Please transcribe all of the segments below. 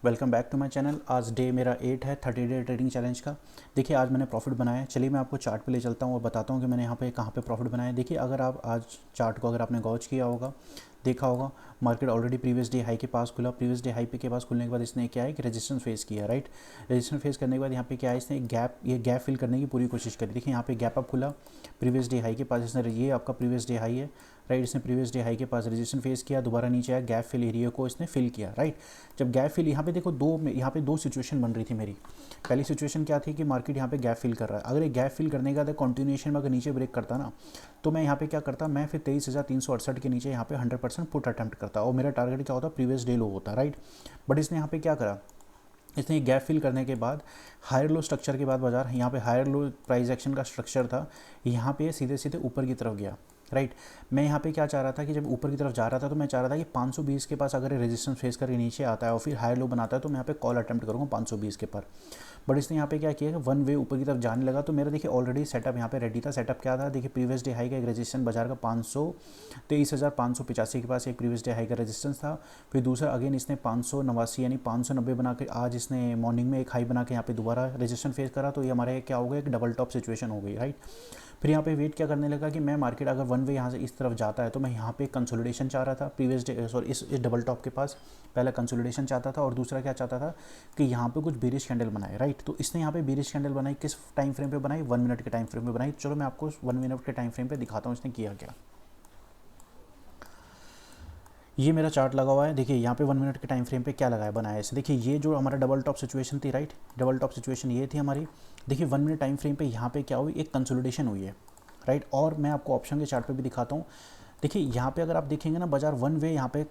Welcome back to my channel. आज day मेरा 8 है 30 डे ट्रेडिंग चैलेंज का। देखिए आज मैंने प्रॉफिट बनाया है। चलिए मैं आपको चार्ट पे ले चलता हूँ और बताता हूँ कि मैंने यहाँ पे कहाँ पे प्रॉफिट बनाया है। देखिए अगर आप आज चार्ट को अगर आपने गॉच किया होगा, देखा होगा, market already previous day high के पास खुला। प्रीवियस डे हाई पे के पास खुलने के बाद इसने क्या है कि रेजिस्टेंस फेस किया, राइट। रेजिस्टेंस फेस करने के बाद यहाँ पे क्या है, इसने गैप फिल करने की पूरी कोशिश करी। देखिए यहाँ पे गैप अप खुला प्रीवियस डे हाई के पास। इसने, ये आपका प्रीवियस डे हाई है, राइट। इसने प्रीवियस डे हाई के पास रेजिस्टेंस फेस किया, दोबारा नीचे आया, गैप फिल एरिया को इसने फिल किया, राइट। जब गैप फिल, यहाँ पे देखो यहाँ पे दो सिचुएशन बन रही थी मेरी। पहली सिचुएशन क्या थी कि मार्केट यहाँ पे गैप फिल कर रहा है। अगर ये गैप फिल करने का कंटिन्यूएशन में अगर नीचे ब्रेक करता ना, तो मैं यहाँ पे क्या करता, मैं फिर 23,368 के नीचे यहाँ पे 100% पुट अटेम्प्ट करता और मेरा टारगेट क्या होता, प्रीवियस डे लो होता, राइट। बट इसने यहाँ पे क्या करा, इसने गैप फिल करने के बाद हायर लो स्ट्रक्चर के बाद बाजार यहाँ पे हायर लो प्राइस एक्शन का स्ट्रक्चर था, यहाँ पे सीधे सीधे ऊपर की तरफ गया, राइट। मैं यहाँ पे क्या चाह रहा था कि जब ऊपर की तरफ जा रहा था तो मैं चाह रहा था कि 520 के पास अगर रेजिस्टेंस फेस करके नीचे आता है और फिर हायर लो बनाता है तो मैं यहाँ पे कॉल अटेम्प्ट करूँगा 520 के पर। बट इसने यहाँ पे क्या किया कि वन वे ऊपर की तरफ जाने लगा। तो मेरा देखिए ऑलरेडी सेटअप यहाँ पे रेडी था। सेटअप क्या था, देखिए प्रीवियस डे हाई का एक रेजिस्टेंस बाजार का 23,585 के पास एक प्रीवियस डे हाई का रेजिस्टेंस था। फिर दूसरा अगेन इसने 589 यानी 590 बना के आज इसने मॉर्निंग में एक हाई बना के यहाँ पे दोबारा रेजिस्टेंस फेस करा। तो ये हमारे क्या हो गया, एक डबल टॉप सिचुएशन हो गई, राइट। फिर यहाँ पे वेट क्या करने लगा कि मैं मार्केट अगर वन वे यहाँ से इस तरफ जाता है तो मैं यहाँ पे कंसोलिडेशन चाह रहा था प्रीवियस डे, सॉरी इस डबल टॉप के पास पहला कंसोलिडेशन चाहता था और दूसरा क्या चाहता था कि यहाँ पे कुछ बेरिश कैंडल बनाए, राइट। तो इसने यहाँ पे बेरिश कैंडल बनाई, किस टाइम फ्रेम पे बनाई, 1 मिनट के टाइम फ्रेम पे बनाई। चलो मैं आपको 1 मिनट के टाइम फ्रेम पे दिखाता हूँ इसने किया क्या। ये मेरा चार्ट लगा हुआ है। देखिए यहाँ पे 1 मिनट के टाइम फ्रेम पे क्या लगाया बनाया इसे। देखिए ये जो हमारा डबल टॉप सिचुएशन थी, राइट, डबल टॉप सिचुएशन ये थी हमारी। देखिए 1 मिनट टाइम फ्रेम पे यहाँ पे क्या हुई, एक कंसोलिडेशन हुई है, राइट। और मैं आपको ऑप्शन के चार्ट पे भी दिखाता हूँ। देखिए यहाँ पे अगर आप देखेंगे ना, बाजार वन वे यहाँ पे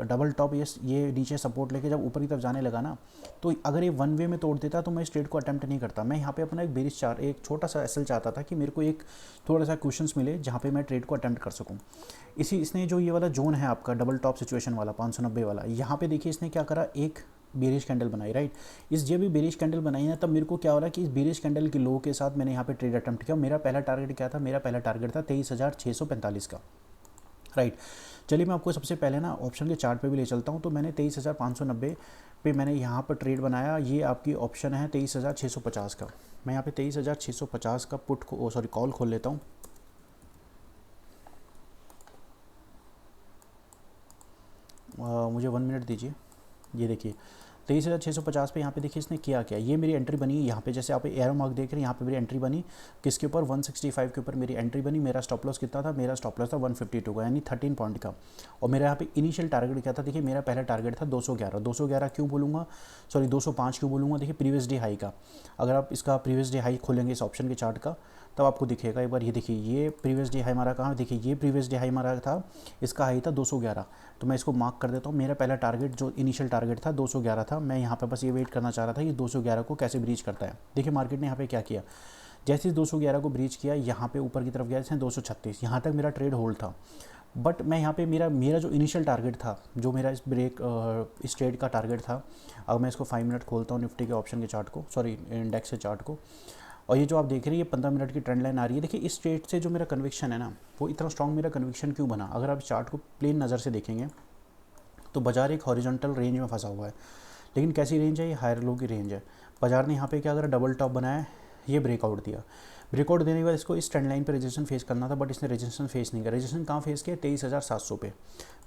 डबल टॉप ये नीचे सपोर्ट लेके जब ऊपर की तरफ जाने लगा ना, तो अगर ये वन वे में तोड़ देता तो मैं इस ट्रेड को अटेम्प्ट नहीं करता। मैं यहाँ पे अपना एक बेरिश चार्ट, एक छोटा सा एसएल चाहता था कि मेरे को एक थोड़ा सा क्वेश्चंस मिले जहाँ पे मैं ट्रेड को अटेम्प्ट कर सकूँ। इसने जो ये वाला जोन है आपका डबल टॉप सिचुएशन वाला 590 वाला, यहाँ पे देखिए इसने क्या करा, एक बेरिश कैंडल बनाई, राइट। इस जब भी बेरिश कैंडल बनाई है तब मेरे को क्या हो रहा है कि इस बेरिश कैंडल के लो के साथ मैंने यहाँ पे ट्रेड अटेम्प्ट किया। मेरा पहला टारगेट क्या था, मेरा पहला टारगेट था 23,645 का, राइट। चलिए मैं आपको सबसे पहले ना ऑप्शन के चार्ट पे भी ले चलता हूँ। तो मैंने 23,590 पे मैंने यहाँ पर ट्रेड बनाया। ये आपकी ऑप्शन है 23,650 का। मैं यहाँ पे 23,650 का पुट को, सॉरी कॉल खोल लेता हूँ। मुझे 1 मिनट दीजिए। ये देखिए 23,650 पे यहाँ पे देखिए इसने किया क्या, ये मेरी एंट्री बनी है यहाँ पे, जैसे आप एरो मार्क देख रहे हैं यहाँ पे मेरी एंट्री बनी किसके ऊपर, 165 के ऊपर मेरी एंट्री बनी। मेरा स्टॉप लॉस कितना था, मेरा स्टॉप लॉस था 152 का, यानी 13 पॉइंट का। और मेरा यहाँ पे इनिशियल टारगेट क्या था, देखिए मेरा पहला टारगेट था 211। 211 क्यों बोलूँगा, सॉरी 205 क्यों बोलूँगा, देखिए प्रीवियस डे हाई का। अगर आप इसका प्रीवियस डे हाई खोलेंगे इस ऑप्शन के चार्ट का तब आपको दिखेगा एक बार। ये देखिए ये प्रीवियस डे हाई हमारा कहाँ, देखिए ये प्रीवियस डे हाई हमारा था, इसका हाई था 211। तो मैं इसको मार्क कर देता हूँ। मेरा पहला टारगेट जो इनिशियल टारगेट था 211 था। मैं यहाँ पे बस ये वेट करना चाह रहा था कि 211 को कैसे ब्रीच करता है। देखिए मार्केट ने यहाँ पे क्या किया, जैसे इस 211 को ब्रीच किया यहाँ पे ऊपर की तरफ गया, जैसे 236, यहाँ तक मेरा ट्रेड होल्ड था। बट मैं यहाँ पे मेरा जो इनिशियल टारगेट था, जो मेरा इस ट्रेड का टारगेट था, अब मैं इसको 5 मिनट खोलता हूँ निफ्टी के ऑप्शन के चार्ट को, सॉरी इंडेक्स के चार्ट को। और ये जो आप देख रहे हैं ये 15 मिनट की ट्रेंड लाइन आ रही है। देखिए इस ट्रेड से जो मेरा कन्विक्शन है ना, वो इतना स्ट्रॉन्ग मेरा कन्विक्शन क्यों बना, अगर आप इस चार्ट को प्लेन नज़र से देखेंगे तो बाजार एक हॉरिजॉन्टल रेंज में फंसा हुआ है। लेकिन कैसी रेंज है, ये हायर लो की रेंज है। बाजार ने यहाँ पे क्या करा, डबल टॉप बनाया, ये ब्रेकआउट दिया। ब्रेकआउट देने के बाद इसको इस ट्रेंड लाइन पे रेजिस्टेंस फेस करना था, बट इसने रेजिस्टेंस फेस नहीं किया। रेजिस्टेंस कहाँ फेस किया, 23,700 पे।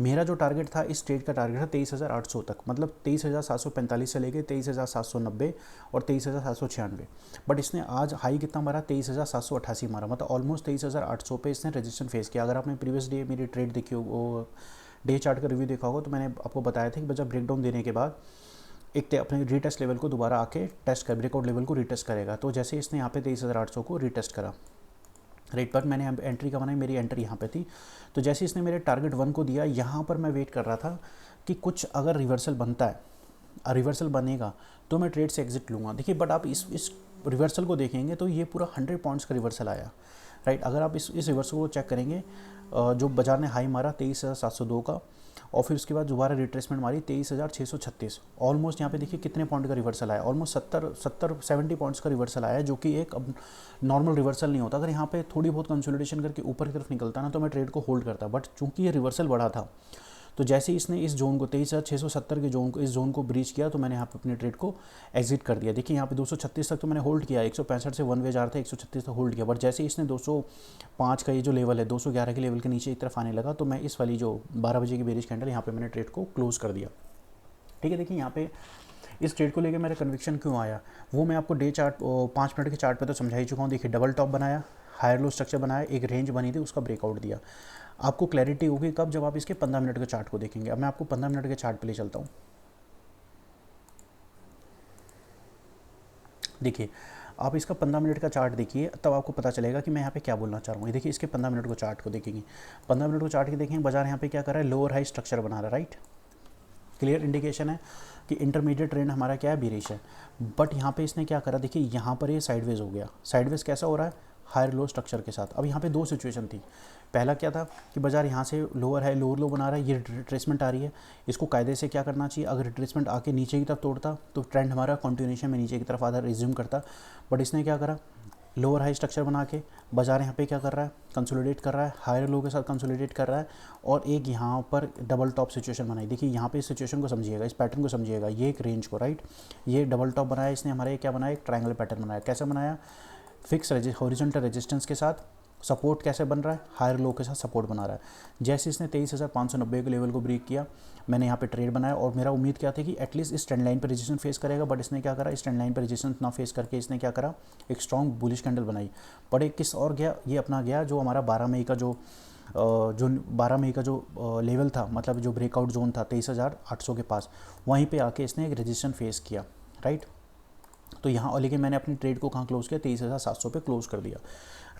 मेरा जो टारगेट था इस ट्रेड का टारगेट था 23,800 तक, मतलब 23,745 से लेके 23,790 और 23,796। बट इसने आज हाई कितना मारा, 23,788 मारा, मतलब ऑलमोस्ट 23,800 पे इसने रेजिस्टेंस फेस किया। अगर आपने प्रीवियस डे मेरी ट्रेड देखी हो, डे चार्ट का रिव्यू देखा होगा, तो मैंने आपको बताया था कि बच्चा ब्रेकडाउन देने के बाद एक अपने रीटेस्ट लेवल को दोबारा आके टेस्ट कर, ब्रेकआउट लेवल को रीटेस्ट करेगा। तो जैसे इसने यहाँ पे 23,800 को रीटेस्ट करा, राइट। पर मैंने एंट्री का बनाई, मेरी एंट्री यहाँ पे थी। तो जैसे इसने मेरे टारगेट 1 को दिया, यहाँ पर मैं वेट कर रहा था कि कुछ अगर रिवर्सल बनता है, रिवर्सल बनेगा तो मैं ट्रेड से एग्जिट लूँगा। देखिए बट आप इस रिवर्सल को देखेंगे तो ये पूरा 100 पॉइंट्स का रिवर्सल आया, राइट। अगर आप इस रिवर्सल को चेक करेंगे, जो बाजार ने हाई मारा 23,702 का, और फिर उसके बाद दोबारा रिट्रेसमेंट मारी 23,636, ऑलमोस्ट यहाँ पे देखिए कितने पॉइंट का रिवर्सल आया, ऑलमोस्ट 70 पॉइंट्स का रिवर्सल आया, जो कि एक अब नॉर्मल रिवर्सल नहीं होता। अगर यहाँ पे थोड़ी बहुत कंसोलिडेशन करके ऊपर की तरफ निकलता ना तो मैं ट्रेड को होल्ड करता, बट चूंकि ये रिवर्सल बढ़ा था तो जैसे ही इसने इस जोन को 23,670 के जोन को, इस जोन को ब्रीच किया, तो मैंने यहाँ पे अपने ट्रेड को एग्जिट कर दिया। देखिए यहाँ पे 236 तक तो मैंने होल्ड किया, 165 से वन वे जा रहा था, 136 तक होल्ड किया, बट जैसे ही इसने 205 का ये जो लेवल है 211 के लेवल के नीचे एक तरफ आने लगा, तो मैं इस वाली जो 12 बजे की बेरिश कैंडल यहाँ पे मैंने ट्रेड को क्लोज कर दिया। ठीक है, देखिए यहाँ पे इस ट्रेड को लेकर मेरा कन्विक्शन क्यों आया वो मैं आपको डे चार्ट 5 मिनट के चार्ट पे तो समझा ही चुका हूँ। देखिए डबल टॉप बनाया, हायर लो स्ट्रक्चर बनाया, एक रेंज बनी थी, उसका ब्रेकआउट दिया। आपको क्लैरिटी होगी कब, जब आप इसके 15 मिनट के चार्ट को देखेंगे। अब मैं आपको 15 मिनट के चार्ट पे ले चलता हूँ। देखिए आप इसका 15 मिनट का चार्ट देखिए, तब आपको पता चलेगा कि मैं यहाँ पे क्या बोलना चाह रहा हूँ। देखिए इसके 15 मिनट को चार्ट को देखेंगे, 15 मिनट को चार्ट के देखेंगे, बाजार यहाँ पे क्या कर रहा है, लोअर हाई स्ट्रक्चर बना रहा है, राइट। क्लियर इंडिकेशन है कि इंटरमीडिएट ट्रेंड हमारा क्या है, बेरिश है। बट यहाँ पे इसने क्या करा, देखिए यहाँ पर ये साइडवेज हो गया। साइडवेज कैसा हो रहा है, हायर लो स्ट्रक्चर के साथ। अब यहाँ पे दो सिचुएशन थी। पहला क्या था कि बाजार यहाँ से लोअर है, लोअर लो बना रहा है, ये रिट्रेसमेंट आ रही है, इसको कायदे से क्या करना चाहिए, अगर रिट्रेसमेंट आके नीचे की तरफ तोड़ता तो ट्रेंड हमारा कंटिन्यूएशन में नीचे की तरफ आधा रिज्यूम करता। बट इसने क्या करा, लोअर हाई स्ट्रक्चर बना के बाजार यहाँ पे क्या कर रहा है, कंसोलिडेट कर रहा है, हायर लो के साथ कंसोलिडेट कर रहा है, और एक यहाँ पर डबल टॉप सिचुएशन बनाई। देखिए यहाँ पे इस सिचुएशन को समझिएगा, इस पैटर्न को समझिएगा, ये एक रेंज को, राइट, ये डबल टॉप बनाया इसने हमारे, क्या बनाया, एक ट्रायंगल पैटर्न बनाया। कैसे बनाया, फिक्स हॉरिजॉन्टल रेजिस्टेंस के साथ सपोर्ट कैसे बन रहा है, हायर लो के साथ सपोर्ट बना रहा है। जैसे इसने 23,590 के लेवल को ब्रेक किया, मैंने यहाँ पे ट्रेड बनाया, और मेरा उम्मीद क्या थी कि एटलीस्ट इस ट्रेंड लाइन पर रेजिस्टेंस फेस करेगा। बट इसने क्या करा, इस ट्रेंड लाइन पर रेजिस्टेंस ना फेस करके इसने क्या करा, एक स्ट्रॉन्ग बुलिश कैंडल बनाई। बट एक किस और गया, ये अपना गया जो हमारा 12 मई का जो 12 मई का जो लेवल था, मतलब जो ब्रेकआउट जोन था 23,800 के पास, वहीं पे आके इसने एक रेजिस्टेंस फेस किया, राइट। तो यहाँ, और लेकिन मैंने अपनी ट्रेड को कहाँ क्लोज किया, 23,700 पे क्लोज कर दिया,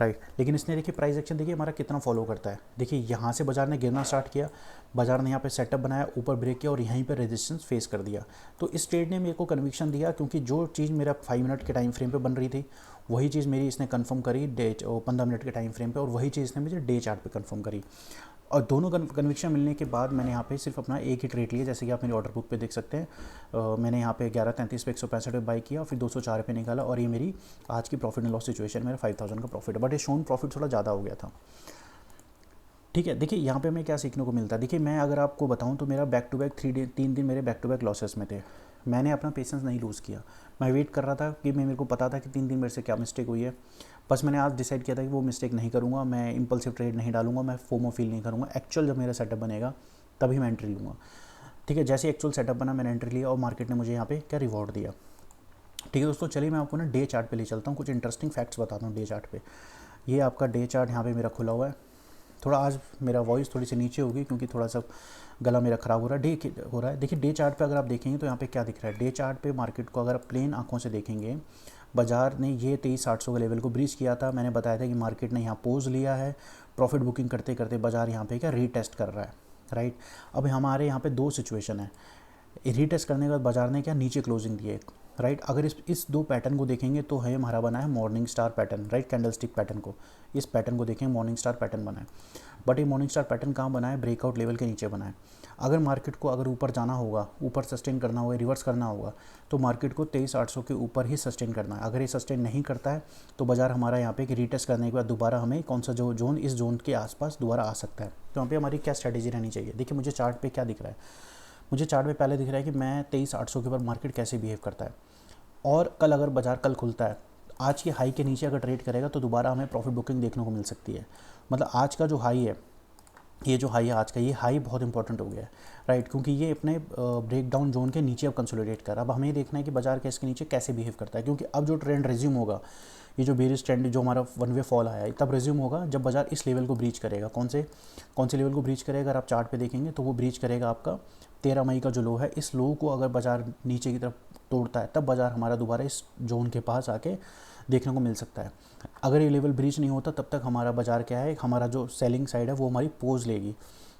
राइट। लेकिन इसने देखिए प्राइस एक्शन देखिए हमारा कितना फॉलो करता है। देखिए यहाँ से बाजार ने गिरना स्टार्ट किया, बाजार ने यहाँ पे सेटअप बनाया, ऊपर ब्रेक किया, और यहीं पे रेजिस्टेंस फेस कर दिया। तो इस ट्रेड ने मेरे को कन्विक्शन दिया, क्योंकि जो चीज़ मेरा 5 मिनट के टाइम फ्रेम पे बन रही थी, वही चीज़ मेरी इसने कंफर्म करी 15 मिनट के टाइम फ्रेम पे, और वही चीज़ इसने मुझे डे चार्ट पे कंफर्म करी। और दोनों कन्विक्शन मिलने के बाद मैंने यहाँ पे सिर्फ अपना एक ही ट्रेड लिया, जैसे कि आप मेरी ऑर्डर बुक पे देख सकते हैं। मैंने यहाँ पे 11:33 पे 165 पे बाई किया, फिर 204 पे निकाला, और ये मेरी आज की प्रॉफिट एंड लॉस सिचुएशन मेरा 5,000 का प्रॉफिट है। बट ये शोन प्रॉफिट थोड़ा ज़्यादा हो गया था। ठीक है, देखिए यहाँ पे हमें क्या सीखने को मिलता है। देखिए मैं अगर आपको बताऊँ तो मेरा बैक टू बैक 3 दिन मेरे बैक टू बैक लॉसेस में थे। मैंने अपना पेशेंस नहीं लूज़ किया, मैं वेट कर रहा था कि मेरे को पता था कि 3 दिन मेरे से क्या मिस्टेक हुई है। बस मैंने आज डिसाइड किया था कि वो मिस्टेक नहीं करूँगा, मैं इंपल्सिव ट्रेड नहीं डालूंगा, मैं फोमो फील नहीं करूँगा। एक्चुअल जब मेरा सेटअप बनेगा तभी मैं एंट्री लूँगा। ठीक है, जैसे एक्चुअल सेटअप बना मैंने एंट्री लिया, और मार्केट ने मुझे यहाँ पे क्या रिवॉर्ड दिया। ठीक है दोस्तों, चलिए मैं आपको ना डे चार्ट पे ले चलता हूँ, कुछ इंटरेस्टिंग फैक्ट्स बताता हूँ डे चार्ट पे। ये आपका डे चार्ट यहाँ पे मेरा खुला हुआ है। थोड़ा आज मेरा वॉइस थोड़ी सी नीचे होगी क्योंकि थोड़ा सा गला मेरा ख़राब हो रहा है। देखिए डे चार्ट पे अगर आप देखेंगे तो यहाँ पे क्या दिख रहा है, डे चार्ट पे मार्केट को अगर आप प्लेन आंखों से देखेंगे, बाजार ने ये 23,800 के लेवल को ब्रीच किया था। मैंने बताया था कि मार्केट ने यहाँ पोज लिया है, प्रॉफिट बुकिंग करते करते बाजार यहाँ पे क्या रीटेस्ट कर रहा है, राइट। अब हमारे यहाँ पे दो सिचुएशन है, रीटेस्ट करने के बाद बाजार ने क्या नीचे क्लोजिंग दी है, राइट। अगर इस दो पैटर्न को देखेंगे तो है हमारा बना है morning star pattern, right. Candle stick pattern को, इस पैटर्न को देखें, मॉर्निंग स्टार पैटर्न बना है। बट ये मॉर्निंग स्टार पैटर्न कहाँ बना है, ब्रेकआउट लेवल के नीचे बना है। अगर मार्केट को अगर ऊपर जाना होगा, ऊपर सस्टेन करना होगा, रिवर्स करना होगा, तो मार्केट को 23,800 के ऊपर ही सस्टेन करना है। अगर ये सस्टेन नहीं करता है तो बाजार हमारा यहाँ पे रीटेस्ट करने के बाद दोबारा हमें कौन सा जो जोन, इस जोन के आसपास दोबारा आ सकता है। तो यहाँ पे हमारी क्या स्ट्रैटेजी रहनी चाहिए। देखिए मुझे चार्ट पे क्या दिख रहा है, मुझे चार्ट पे पहले दिख रहा है कि मैं 23,800 के ऊपर मार्केट कैसे बिहेव करता है, और कल अगर बाजार कल खुलता है, आज के हाई के नीचे अगर ट्रेड करेगा तो दोबारा हमें प्रॉफिट बुकिंग देखने को मिल सकती है। मतलब आज का जो हाई है, ये जो हाई है आज का, ये हाई बहुत इंपॉर्टेंट हो गया है, राइट। क्योंकि ये अपने ब्रेक डाउन जोन के नीचे अब कंसोलिडेट कर रहा है। अब हमें देखना है कि बाजार के इसके नीचे कैसे बिहेव करता है, क्योंकि अब जो ट्रेंड रिज्यूम होगा, ये जो बेरिश ट्रेंड जो हमारा वन वे फॉल आया है, तब रिज्यूम होगा जब बाजार इस लेवल को ब्रीच करेगा। कौन से लेवल को ब्रीच करेगा, अगर आप चार्ट पे देखेंगे तो वो ब्रीच करेगा आपका 13 मई का जो लो है। इस लो को अगर बाजार नीचे की तरफ तोड़ता है तब बाजार हमारा दोबारा इस जोन के पास आके देखने को मिल सकता है। अगर ये लेवल ब्रीच नहीं होता तब तक हमारा बाजार क्या है, हमारा जो सेलिंग साइड है वो हमारी पोज लेगी।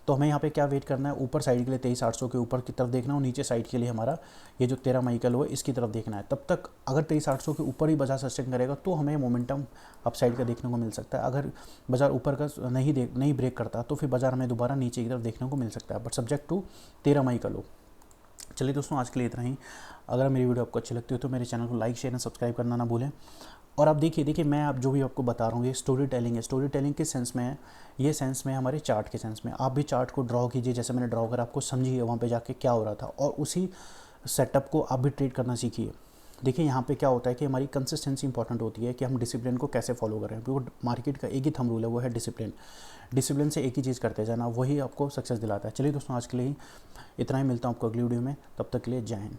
तो हमें यहाँ पे क्या वेट करना है, ऊपर साइड के लिए 23,800 के ऊपर की तरफ देखना, और नीचे साइड के लिए हमारा ये जो 13 मई का लो है इसकी तरफ देखना है। तब तक अगर 23,800 के ऊपर ही बाजार सस्टेन करेगा तो हमें मोमेंटम अप साइड का देखने को मिल सकता है। अगर बाजार ऊपर का नहीं ब्रेक करता तो फिर बाजार हमें दोबारा नीचे की तरफ देखने को मिल सकता है, बट सब्जेक्ट टू 13 मई का लो। चलिए दोस्तों, आज के लिए इतना ही। अगर मेरी वीडियो आपको अच्छी लगती हो तो मेरे चैनल को लाइक, शेयर एंड सब्सक्राइब करना ना भूलें। और आप देखिए मैं आप जो भी आपको बता रहा हूँ ये स्टोरी टेलिंग है। स्टोरी टेलिंग किस सेंस में है, ये सेंस में हमारे चार्ट के सेंस में। आप भी चार्ट को ड्रॉ कीजिए जैसे मैंने ड्रॉ करा, आपको समझिए वहाँ पे जाके क्या हो रहा था, और उसी सेटअप को आप भी ट्रेड करना सीखिए। देखिए यहाँ पे क्या होता है कि हमारी कंसिस्टेंसी इंपॉर्टेंट होती है कि हम डिसिप्लिन को कैसे फॉलो करें, क्योंकि मार्केट का एक ही थंब रूल है, वो है डिसिप्लिन। डिसिप्लिन से एक ही चीज़ करते जाना, वही आपको सक्सेस दिलाता है। चलिए दोस्तों, आज के लिए इतना ही, मिलता हूँ आपको अगली वीडियो में, तब तक के लिए जय हिंद।